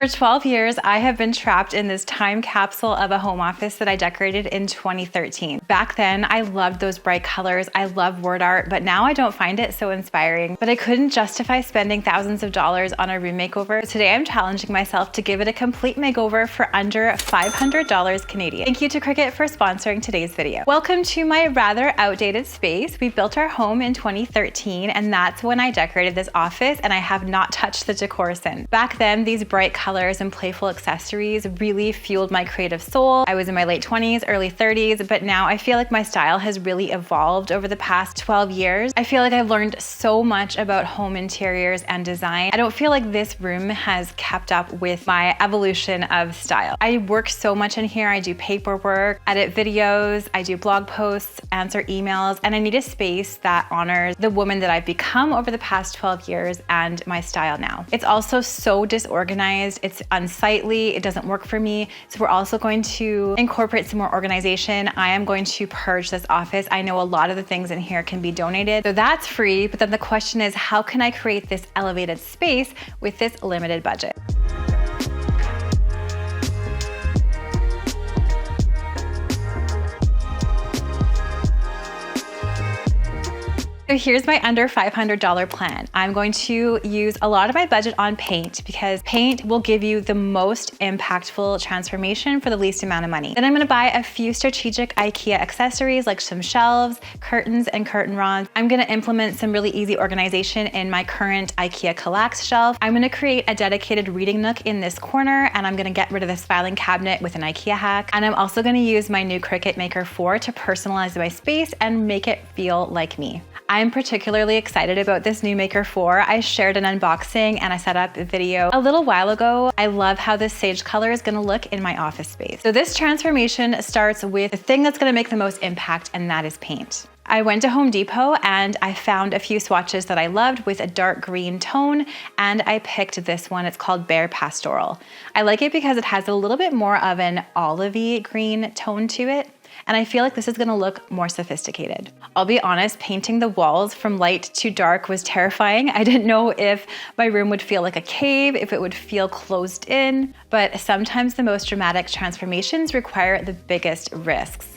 For 12 years, I have been trapped in this time capsule of a home office that I decorated in 2013. Back then, I loved those bright colors. I love word art, but now I don't find it so inspiring. But I couldn't justify spending thousands of dollars on a room makeover. Today, I'm challenging myself to give it a complete makeover for under $500 Canadian. Thank you to Cricut for sponsoring today's video. Welcome to my rather outdated space. We built our home in 2013, and that's when I decorated this office, and I have not touched the decor since. Back then, these bright colors and playful accessories really fueled my creative soul. I was in my late 20s, early 30s, but now I feel like my style has really evolved over the past 12 years. I feel like I've learned so much about home interiors and design. I don't feel like this room has kept up with my evolution of style. I work so much in here. I do paperwork, edit videos, I do blog posts, answer emails, and I need a space that honors the woman that I've become over the past 12 years and my style now. It's also so disorganized. It's unsightly. It doesn't work for me. So we're also going to incorporate some more organization. I am going to purge this office. I know a lot of the things in here can be donated, so that's free. But then the question is, how can I create this elevated space with this limited budget? So here's my under $500 plan. I'm going to use a lot of my budget on paint because paint will give you the most impactful transformation for the least amount of money. Then I'm gonna buy a few strategic IKEA accessories like some shelves, curtains, and curtain rods. I'm gonna implement some really easy organization in my current IKEA Kallax shelf. I'm gonna create a dedicated reading nook in this corner, and I'm gonna get rid of this filing cabinet with an IKEA hack. And I'm also gonna use my new Cricut Maker 4 to personalize my space and make it feel like me. I'm particularly excited about this new Maker 4. I shared an unboxing and I set up a video a little while ago. I love how this sage color is gonna look in my office space. So this transformation starts with the thing that's gonna make the most impact, and that is paint. I went to Home Depot and I found a few swatches that I loved with a dark green tone, and I picked this one. It's called Bare Pastoral. I like it because it has a little bit more of an olivey green tone to it, and I feel like this is gonna look more sophisticated. I'll be honest, painting the walls from light to dark was terrifying. I didn't know if my room would feel like a cave, if it would feel closed in, but sometimes the most dramatic transformations require the biggest risks.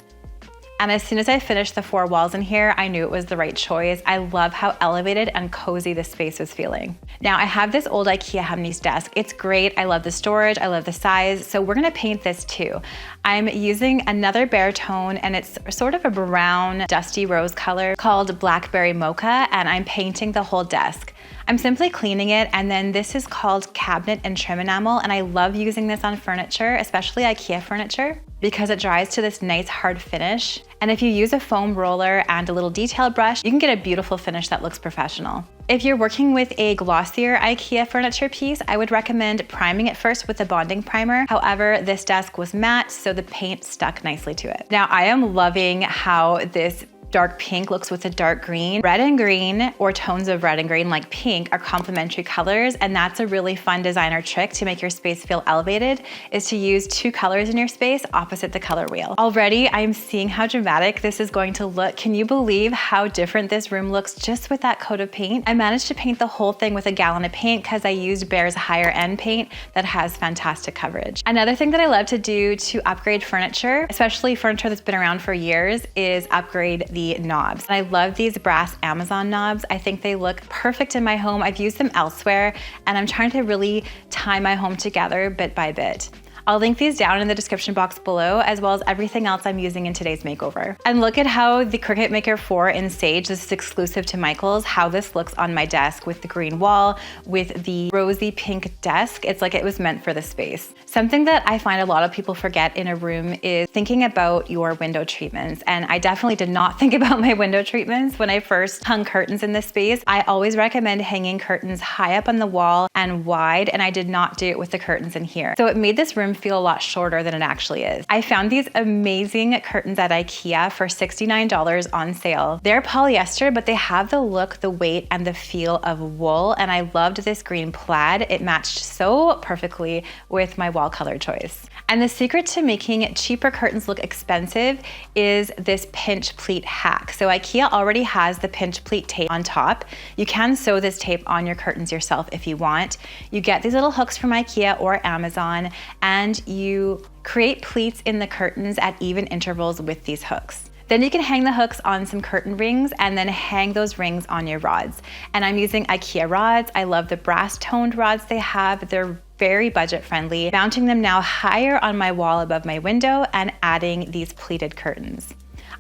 And as soon as I finished the 4 walls in here, I knew it was the right choice. I love how elevated and cozy this space was feeling. Now I have this old IKEA Hemnes desk. It's great. I love the storage. I love the size. So we're gonna paint this too. I'm using another bare tone, and it's sort of a brown, dusty rose color called Blackberry Mocha, and I'm painting the whole desk. I'm simply cleaning it, and then this is called Cabinet and Trim Enamel, and I love using this on furniture, especially IKEA furniture, because it dries to this nice hard finish. And if you use a foam roller and a little detail brush, you can get a beautiful finish that looks professional. If you're working with a glossier IKEA furniture piece, I would recommend priming it first with a bonding primer. However, this desk was matte, so the paint stuck nicely to it. Now, I am loving how this dark pink looks with a dark green. Red and green, or tones of red and green like pink, are complementary colors, and that's a really fun designer trick to make your space feel elevated, is to use 2 colors in your space opposite the color wheel. Already, I'm seeing how dramatic this is going to look. Can you believe how different this room looks just with that coat of paint? I managed to paint the whole thing with a gallon of paint because I used Bear's higher end paint that has fantastic coverage. Another thing that I love to do to upgrade furniture, especially furniture that's been around for years, is upgrade the knobs. And I love these brass Amazon knobs. I think they look perfect in my home. I've used them elsewhere, and I'm trying to really tie my home together bit by bit. I'll link these down in the description box below, as well as everything else I'm using in today's makeover. And look at how the Cricut Maker 4 in Sage, this is exclusive to Michael's, how this looks on my desk with the green wall, with the rosy pink desk. It's like it was meant for the space. Something that I find a lot of people forget in a room is thinking about your window treatments. And I definitely did not think about my window treatments when I first hung curtains in this space. I always recommend hanging curtains high up on the wall and wide, and I did not do it with the curtains in here. So it made this room them feel a lot shorter than it actually is. I found these amazing curtains at IKEA for $69 on sale. They're polyester, but they have the look, the weight, and the feel of wool, and I loved this green plaid. It matched so perfectly with my wall color choice. And the secret to making cheaper curtains look expensive is this pinch pleat hack. So IKEA already has the pinch pleat tape on top. You can sew this tape on your curtains yourself if you want. You get these little hooks from IKEA or Amazon, and you create pleats in the curtains at even intervals with these hooks. Then you can hang the hooks on some curtain rings and then hang those rings on your rods. And I'm using IKEA rods. I love the brass toned rods they have. They're very budget friendly. Mounting them now higher on my wall above my window and adding these pleated curtains.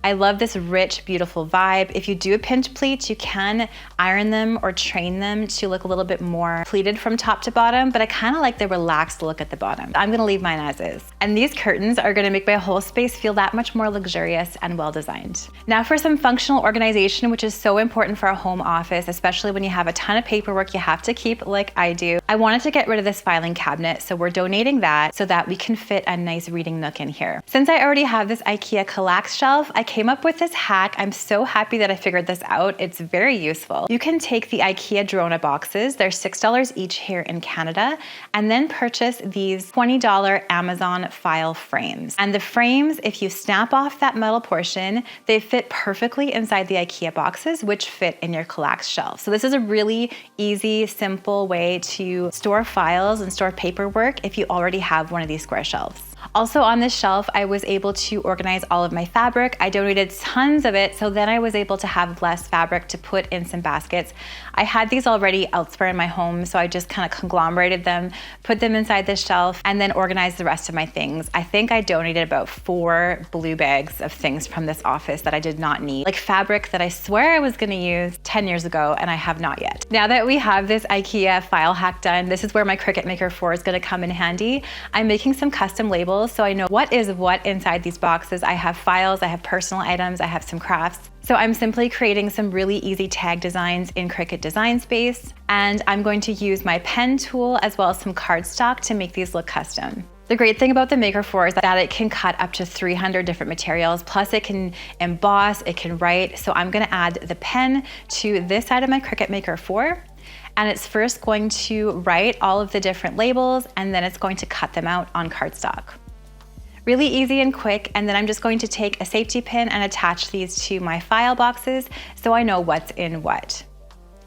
I love this rich, beautiful vibe. If you do a pinch pleat, you can iron them or train them to look a little bit more pleated from top to bottom, but I kind of like the relaxed look at the bottom. I'm gonna leave mine as is. And these curtains are gonna make my whole space feel that much more luxurious and well-designed. Now for some functional organization, which is so important for a home office, especially when you have a ton of paperwork you have to keep like I do. I wanted to get rid of this filing cabinet, so we're donating that so that we can fit a nice reading nook in here. Since I already have this IKEA Kallax shelf, I came up with this hack. I'm so happy that I figured this out. It's very useful. You can take the IKEA Drona boxes, they're $6 each here in Canada, and then purchase these $20 Amazon file frames. And the frames, if you snap off that metal portion, they fit perfectly inside the IKEA boxes, which fit in your Kallax shelf. So this is a really easy, simple way to store files and store paperwork if you already have one of these square shelves. Also on this shelf, I was able to organize all of my fabric. I donated tons of it, so then I was able to have less fabric to put in some baskets. I had these already elsewhere in my home, so I just kind of conglomerated them, put them inside this shelf, and then organized the rest of my things. I think I donated about 4 blue bags of things from this office that I did not need, like fabric that I swear I was gonna use 10 years ago, and I have not yet. Now that we have this IKEA file hack done, this is where my Cricut Maker 4 is gonna come in handy. I'm making some custom labels so I know what is what inside these boxes. I have files, I have personal items, I have some crafts. So I'm simply creating some really easy tag designs in Cricut Design Space, and I'm going to use my pen tool as well as some cardstock to make these look custom. The great thing about the Maker 4 is that it can cut up to 300 different materials, plus it can emboss, it can write. So I'm gonna add the pen to this side of my Cricut Maker 4. And it's first going to write all of the different labels, and then it's going to cut them out on cardstock. Really easy and quick, and then I'm just going to take a safety pin and attach these to my file boxes so I know what's in what.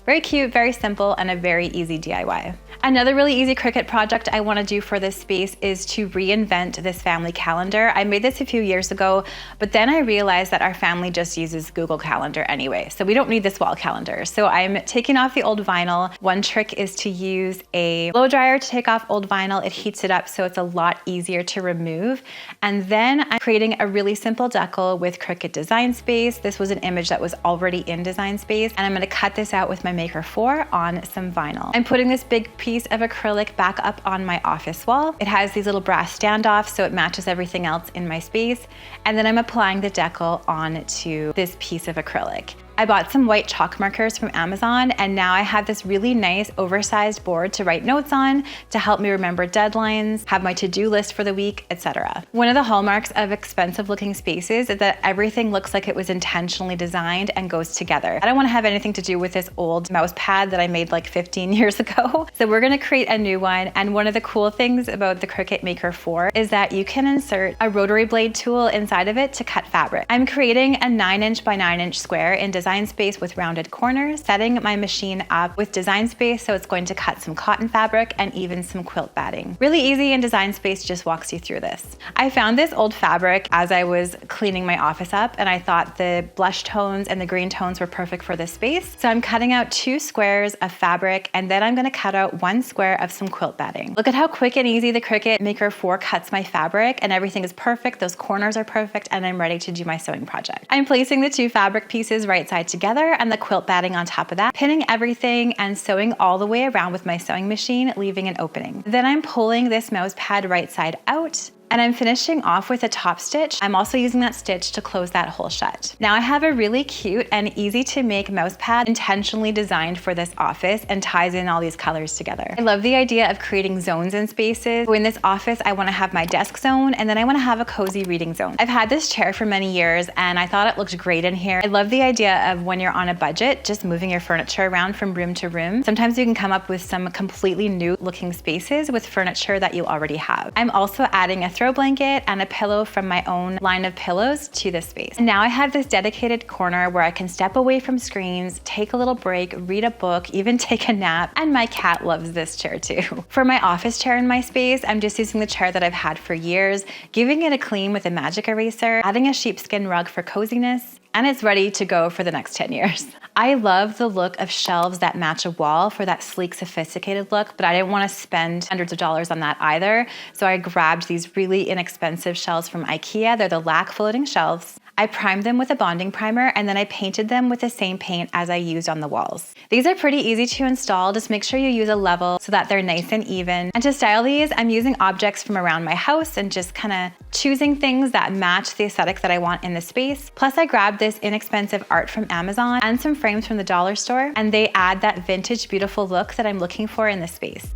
Very cute, very simple, and a very easy DIY. Another really easy Cricut project I want to do for this space is to reinvent this family calendar. I made this a few years ago, but then I realized that our family just uses Google Calendar anyway, so we don't need this wall calendar. So I'm taking off the old vinyl. One trick is to use a blow dryer to take off old vinyl. It heats it up so it's a lot easier to remove. And then I'm creating a really simple decal with Cricut Design Space. This was an image that was already in Design Space, and I'm going to cut this out with my Maker 4 on some vinyl. I'm putting this big piece of acrylic back up on my office wall. It has these little brass standoffs so it matches everything else in my space. And then I'm applying the decal onto this piece of acrylic. I bought some white chalk markers from Amazon, and now I have this really nice oversized board to write notes on to help me remember deadlines, have my to-do list for the week, etc. One of the hallmarks of expensive looking spaces is that everything looks like it was intentionally designed and goes together. I don't want to have anything to do with this old Mousepad that I made like 15 years ago. So we're going to create a new one, and one of the cool things about the Cricut Maker 4 is that you can insert a rotary blade tool inside of it to cut fabric. I'm creating a 9" by 9" square in Design Space with rounded corners, setting my machine up with Design Space so it's going to cut some cotton fabric and even some quilt batting. Really easy, and Design Space just walks you through this. I found this old fabric as I was cleaning my office up, and I thought the blush tones and the green tones were perfect for this space. So I'm cutting out 2 squares of fabric, and then I'm going to cut out 1 square of some quilt batting. Look at how quick and easy the Cricut Maker 4 cuts my fabric, and everything is perfect. Those corners are perfect, and I'm ready to do my sewing project. I'm placing the 2 fabric pieces right side together and the quilt batting on top of that, pinning everything and sewing all the way around with my sewing machine, leaving an opening. Then I'm pulling this mouse pad right side out, And I'm finishing off with a top stitch. I'm also using that stitch to close that hole shut. Now I have a really cute and easy to make mouse pad intentionally designed for this office and ties in all these colors together. I love the idea of creating zones and spaces. So in this office, I want to have my desk zone, and then I want to have a cozy reading zone. I've had this chair for many years and I thought it looked great in here. I love the idea of when you're on a budget, just moving your furniture around from room to room. Sometimes you can come up with some completely new looking spaces with furniture that you already have. I'm also adding a throw blanket and a pillow from my own line of pillows to this space. And now I have this dedicated corner where I can step away from screens, take a little break, read a book, even take a nap, and my cat loves this chair too. For my office chair in my space, I'm just using the chair that I've had for years, giving it a clean with a magic eraser, adding a sheepskin rug for coziness, and it's ready to go for the next 10 years. I love the look of shelves that match a wall for that sleek, sophisticated look, but I didn't want to spend hundreds of dollars on that either. So I grabbed these really inexpensive shelves from IKEA. They're the lac floating shelves. I primed them with a bonding primer and then I painted them with the same paint as I used on the walls. These are pretty easy to install. Just make sure you use a level so that they're nice and even. And to style these, I'm using objects from around my house and just kind of choosing things that match the aesthetic that I want in the space. Plus I grabbed this inexpensive art from Amazon and some frames from the dollar store, and they add that vintage, beautiful look that I'm looking for in this space.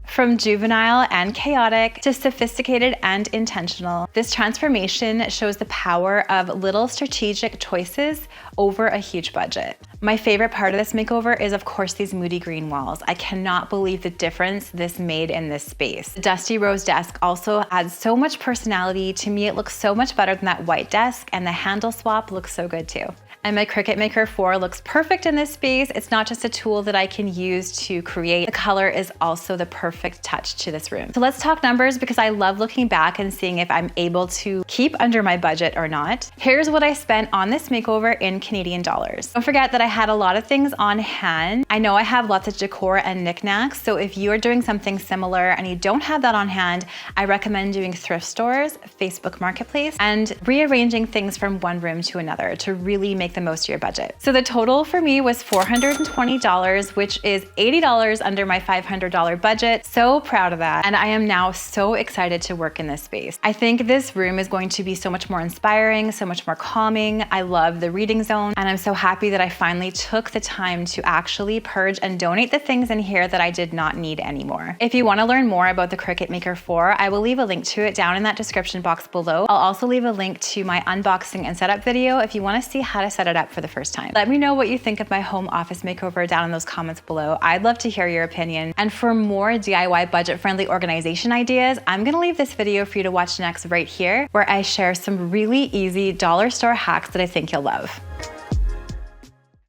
From juvenile and chaotic to sophisticated and intentional, this transformation shows the power of little strategic choices over a huge budget. My favorite part of this makeover is, of course, these moody green walls. I cannot believe the difference this made in this space. The dusty rose desk also adds so much personality. To me, it looks so much better than that white desk, and the handle swap looks so good too. And my Cricut Maker 4 looks perfect in this space. It's not just a tool that I can use to create. The color is also the perfect touch to this room. So let's talk numbers, because I love looking back and seeing if I'm able to keep under my budget or not. Here's what I spent on this makeover in Canadian dollars. Don't forget that I had a lot of things on hand. I know I have lots of decor and knickknacks, so if you are doing something similar and you don't have that on hand, I recommend doing thrift stores, Facebook Marketplace, and rearranging things from one room to another to really make the most of your budget. So the total for me was $420, which is $80 under my $500 budget. So proud of that. And I am now so excited to work in this space. I think this room is going to be so much more inspiring, so much more calming. I love the reading zone, and I'm so happy that I finally took the time to actually purge and donate the things in here that I did not need anymore. If you want to learn more about the Cricut Maker 4, I will leave a link to it down in that description box below. I'll also leave a link to my unboxing and setup video if you want to see how to set it up for the first time. Let me know what you think of my home office makeover down in those comments below. I'd love to hear your opinion. And for more DIY budget-friendly organization ideas, I'm gonna leave this video for you to watch next right here, where I share some really easy dollar store hacks that I think you'll love.